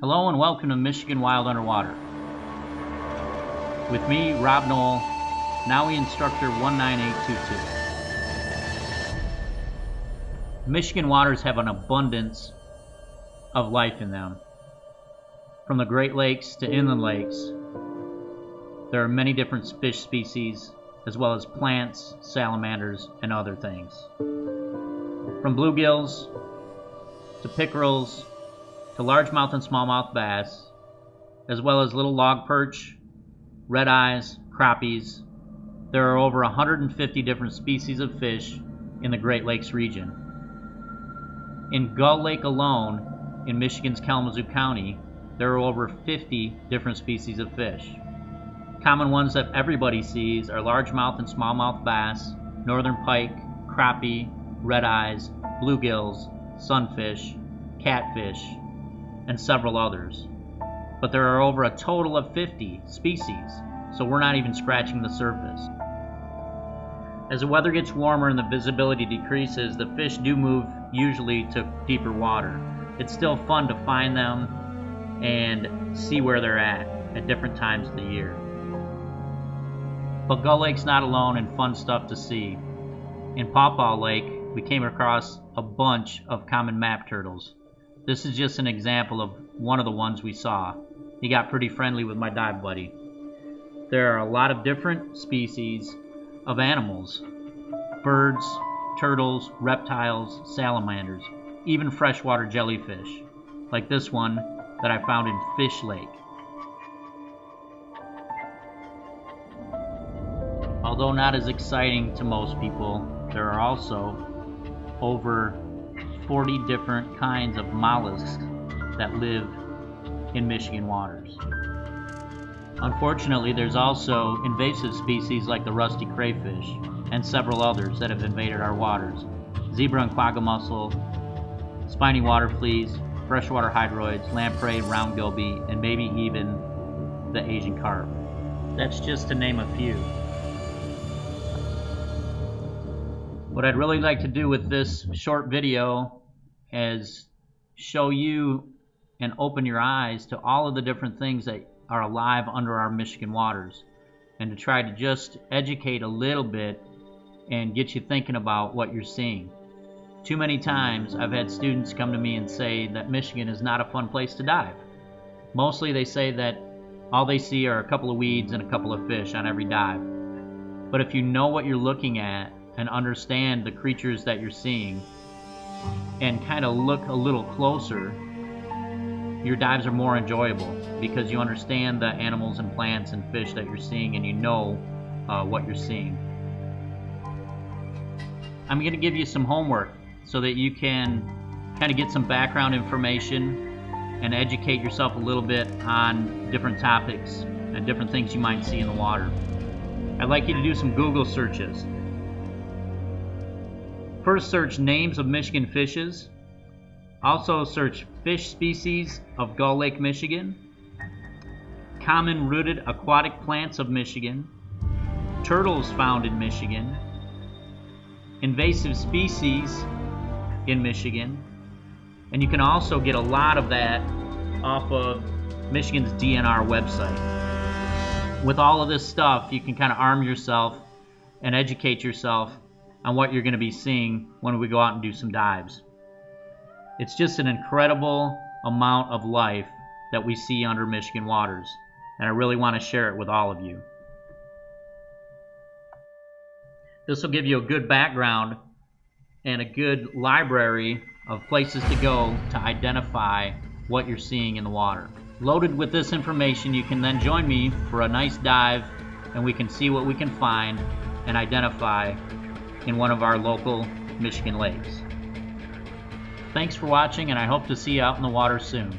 Hello and welcome to Michigan Wild Underwater. With me, Rob Knoll, NAUI Instructor 19822. Michigan waters have an abundance of life in them. From the Great Lakes to inland lakes, there are many different fish species, as well as plants, salamanders, and other things. From bluegills to pickerels to largemouth and smallmouth bass, as well as little log perch, red eyes, crappies. There are over 150 different species of fish in the Great Lakes region. In Gull Lake alone, in Michigan's Kalamazoo County, there are over 50 different species of fish. Common ones that everybody sees are largemouth and smallmouth bass, northern pike, crappie, red eyes, bluegills, sunfish, catfish, and several others. But there are over a total of 50 species, so we're not even scratching the surface. As the weather gets warmer and the visibility decreases, the fish do move usually to deeper water. It's still fun to find them and see where they're at different times of the year. But Gull Lake's not alone in fun stuff to see. In Pawpaw Lake, we came across a bunch of common map turtles. This is just an example of one of the ones we saw. He got pretty friendly with my dive buddy. There are a lot of different species of animals: birds, turtles, reptiles, salamanders, even freshwater jellyfish, like this one that I found in Fish Lake. Although not as exciting to most people, there are also over 40 different kinds of mollusks that live in Michigan waters. Unfortunately, there's also invasive species like the rusty crayfish and several others that have invaded our waters: zebra and quagga mussel, spiny water fleas, freshwater hydroids, lamprey, round goby, and maybe even the Asian carp. That's just to name a few. What I'd really like to do with this short video is show you and open your eyes to all of the different things that are alive under our Michigan waters, and to try to just educate a little bit and get you thinking about what you're seeing. Too many times I've had students come to me and say that Michigan is not a fun place to dive. Mostly they say that all they see are a couple of weeds and a couple of fish on every dive. But if you know what you're looking at and understand the creatures that you're seeing and kind of look a little closer, your dives are more enjoyable because you understand the animals and plants and fish that you're seeing, and you know what you're seeing. I'm going to give you some homework so that you can kind of get some background information and educate yourself a little bit on different topics and different things you might see in the water. I'd like you to do some Google searches. First, search names of Michigan fishes. Also search fish species of Gull Lake, Michigan, common rooted aquatic plants of Michigan, turtles found in Michigan, invasive species in Michigan, and you can also get a lot of that off of Michigan's DNR website. With all of this stuff, you can kind of arm yourself and educate yourself on what you're going to be seeing when we go out and do some dives. It's just an incredible amount of life that we see under Michigan waters, and I really want to share it with all of you. This will give you a good background and a good library of places to go to identify what you're seeing in the water. Loaded with this information, you can then join me for a nice dive, and we can see what we can find and identify in one of our local Michigan lakes. Thanks for watching, and I hope to see you out in the water soon.